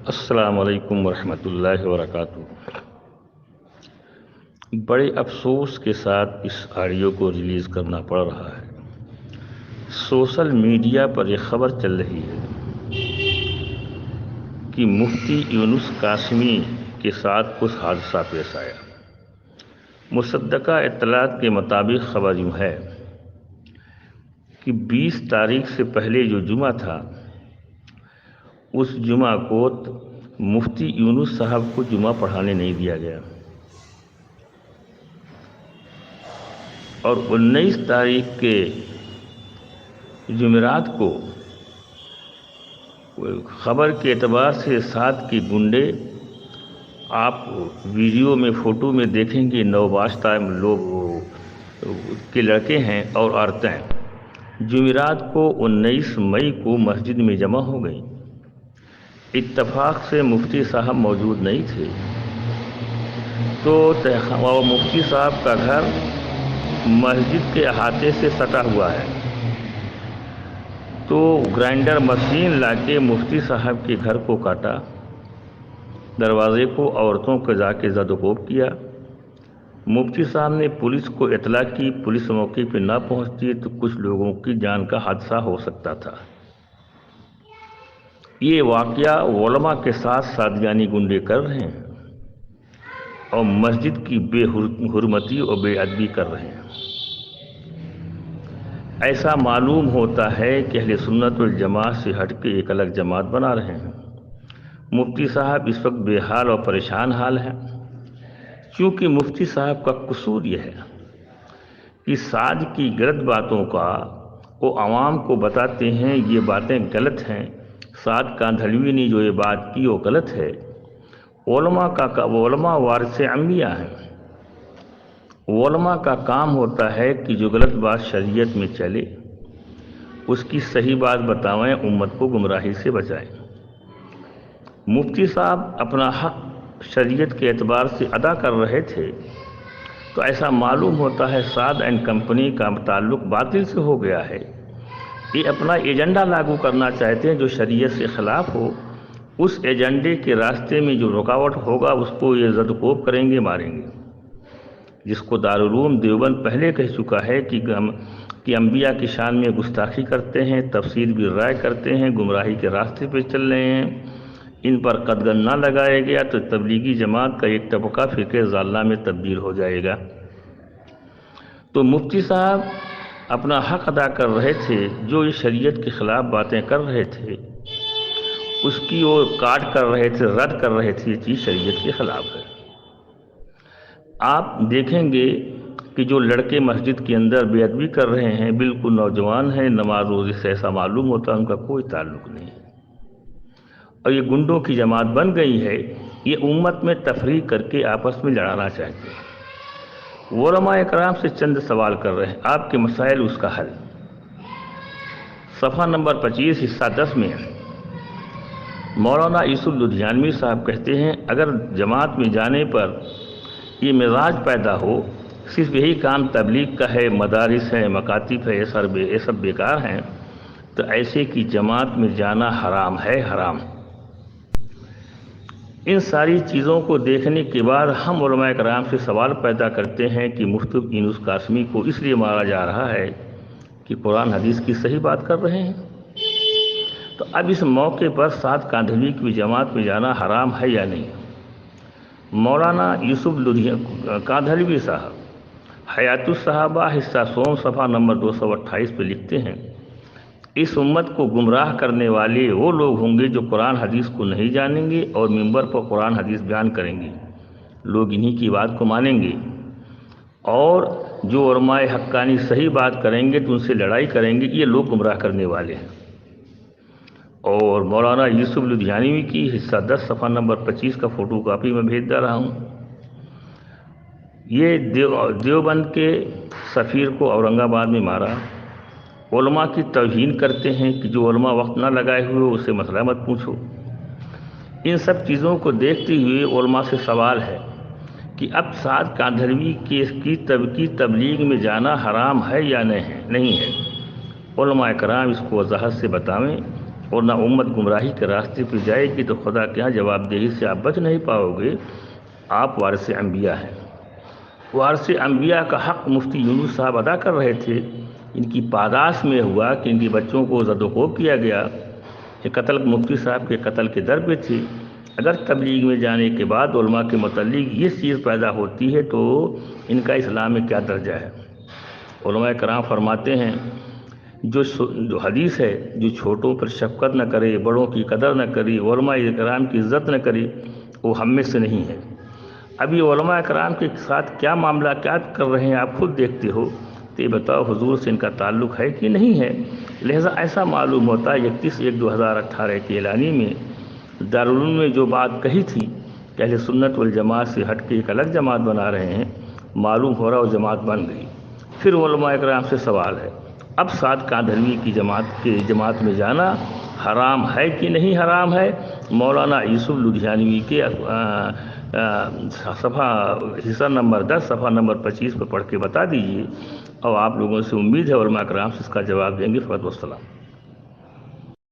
السلام علیکم ورحمۃ اللہ وبرکاتہ۔ بڑے افسوس کے ساتھ اس آڈیو کو ریلیز کرنا پڑ رہا ہے۔ سوشل میڈیا پر یہ خبر چل رہی ہے کہ مفتی یونس قاسمی کے ساتھ کچھ حادثہ پیش آیا۔ مصدقہ اطلاعات کے مطابق خبر یوں ہے کہ 20 تاریخ سے پہلے جو جمعہ تھا، اس جمعہ کو مفتی یونس صاحب کو جمعہ پڑھانے نہیں دیا گیا، اور 19 تاریخ کے جمعرات کو خبر کے اعتبار سے ساتھ کے گنڈے، آپ ویڈیو میں فوٹو میں دیکھیں گے، نوباشتہ لوگ کے لڑکے ہیں اور عورتیں جمعرات کو 19 مئی کو مسجد میں جمع ہو گئیں۔ اتفاق سے مفتی صاحب موجود نہیں تھے، تو مفتی صاحب کا گھر مسجد کے احاطے سے سٹا ہوا ہے، تو گرائنڈر مشین لا کے مفتی صاحب کے گھر کو کاٹا، دروازے کو عورتوں کو جا کے زد و کوب کیا۔ مفتی صاحب نے پولیس کو اطلاع کی، پولیس موقع پہ نہ پہنچتی تو کچھ لوگوں کی جان کا حادثہ ہو سکتا تھا۔ یہ واقعہ علماء کے ساتھ سادگانی گنڈے کر رہے ہیں اور مسجد کی بے حرمتی اور بے ادبی کر رہے ہیں۔ ایسا معلوم ہوتا ہے کہ اہل سنت والجماعت سے ہٹ کے ایک الگ جماعت بنا رہے ہیں۔ مفتی صاحب اس وقت بے حال اور پریشان حال ہیں، کیونکہ مفتی صاحب کا قصور یہ ہے کہ ساج کی غلط باتوں کا وہ عوام کو بتاتے ہیں، یہ باتیں غلط ہیں، سعد کاندھلوی نے جو یہ بات کی وہ غلط ہے۔ علماء وارث انبیاء ہیں۔ علماء کا کام ہوتا ہے کہ جو غلط بات شریعت میں چلے اس کی صحیح بات بتائیں، امت کو گمراہی سے بچائیں۔ مفتی صاحب اپنا حق شریعت کے اعتبار سے ادا کر رہے تھے، تو ایسا معلوم ہوتا ہے سعد اینڈ کمپنی کا تعلق باطل سے ہو گیا ہے۔ یہ اپنا ایجنڈا لاگو کرنا چاہتے ہیں جو شریعت سے خلاف ہو، اس ایجنڈے کے راستے میں جو رکاوٹ ہوگا اس کو یہ زد و کوب کریں گے، ماریں گے۔ جس کو دارالعلوم دیوبند پہلے کہہ چکا ہے کہ انبیاء کی شان میں گستاخی کرتے ہیں، تفسیر بھی رائے کرتے ہیں، گمراہی کے راستے پہ چل رہے ہیں، ان پر قدغن نہ لگایا گیا تو تبلیغی جماعت کا ایک طبقہ فرقہ ضالہ میں تبدیل ہو جائے گا۔ تو مفتی صاحب اپنا حق ادا کر رہے تھے، جو یہ شریعت کے خلاف باتیں کر رہے تھے اس کی وہ کاٹ کر رہے تھے، رد کر رہے تھے، یہ چیز شریعت کے خلاف ہے۔ آپ دیکھیں گے کہ جو لڑکے مسجد کے اندر بے ادبی کر رہے ہیں بالکل نوجوان ہیں، نماز روزے سے ایسا معلوم ہوتا ہے ان کا کوئی تعلق نہیں ہے، اور یہ گنڈوں کی جماعت بن گئی ہے۔ یہ امت میں تفریق کر کے آپس میں لڑانا چاہتے ہیں۔ علماء کرام سے چند سوال کر رہے ہیں، آپ کے مسائل اس کا حل۔ صفحہ نمبر 25 حصہ 10 میں مولانا یوسف لدھیانوی صاحب کہتے ہیں، اگر جماعت میں جانے پر یہ مزاج پیدا ہو صرف یہی کام تبلیغ کا ہے، مدارس ہیں، مکاتب ہے، یہ سب بیکار ہیں، تو ایسے کی جماعت میں جانا حرام ہے، حرام۔ ان ساری چیزوں کو دیکھنے کے بعد ہم علماء کرام سے سوال پیدا کرتے ہیں کہ مفتی یونس قاسمی کو اس لیے مارا جا رہا ہے کہ قرآن حدیث کی صحیح بات کر رہے ہیں، تو اب اس موقع پر سعد کاندھلوی کی جماعت میں جانا حرام ہے یا نہیں؟ مولانا یوسف کاندھلوی صاحب حیات الصحابہ حصہ سوم صفحہ نمبر 228 پہ لکھتے ہیں، اس امت کو گمراہ کرنے والے وہ لوگ ہوں گے جو قرآن حدیث کو نہیں جانیں گے اور منبر پر قرآن حدیث بیان کریں گے، لوگ انہی کی بات کو مانیں گے، اور جو علماء حقانی صحیح بات کریں گے تو ان سے لڑائی کریں گے، یہ لوگ گمراہ کرنے والے ہیں۔ اور مولانا یوسف لدھیانوی کی حصہ 10 صفحہ نمبر 25 کا فوٹو کاپی میں بھیج دے رہا ہوں۔ یہ دیوبند کے سفیر کو اورنگ آباد میں مارا، علماء کی توہین کرتے ہیں کہ جو علماء وقت نہ لگائے ہوئے اسے مسئلہ مت پوچھو۔ ان سب چیزوں کو دیکھتے ہوئے علماء سے سوال ہے کہ اب سعد کاندھلوی کی تبلیغ میں جانا حرام ہے یا نہیں ہے؟ علماء کرام اس کو وضاحت سے بتائیں اور نہ امت گمراہی کے راستے پہ جائے گی تو خدا کے ہاں جواب دہی سے آپ بچ نہیں پاؤ گے۔ آپ وارث انبیاء ہیں۔ وارث انبیاء کا حق مفتی یونس صاحب ادا کر رہے تھے۔ ان کی پاداش میں ہوا کہ ان کے بچوں کو زد و خوب کیا گیا، یہ قتل مفتی صاحب کے قتل کے در پہ تھی۔ اگر تبلیغ میں جانے کے بعد علماء کے متعلق یہ چیز پیدا ہوتی ہے تو ان کا اسلام میں کیا درجہ ہے؟ علماء کرام فرماتے ہیں جو حدیث ہے، جو چھوٹوں پر شفقت نہ کرے، بڑوں کی قدر نہ کرے، علماء کرام کی عزت نہ کرے، وہ ہم میں سے نہیں ہے۔ اب یہ علماء کرام کے ساتھ کیا معاملہ کیا کر رہے ہیں آپ خود دیکھتے ہو، تو یہ بتاؤ حضور سے ان کا تعلق ہے کہ نہیں ہے؟ لہذا ایسا معلوم ہوتا ہے 31/1/2018 کے اعلانی میں دارالعلوم میں جو بات کہی تھی کہ اہل سنت والجماعت سے ہٹ کے ایک الگ جماعت بنا رہے ہیں، معلوم ہو رہا وہ جماعت بن گئی۔ پھر علماء کرام سے سوال ہے، اب سعد کاندھلوی کی جماعت میں جانا حرام ہے کہ نہیں حرام ہے؟ مولانا یوسف لدھیانوی کے صفحہ حصہ نمبر 10 صفحہ نمبر 25 پہ پڑھ کے بتا دیجیے، اور آپ لوگوں سے امید ہے علماء کرام سے اس کا جواب دیں گے۔ فقط والسلام۔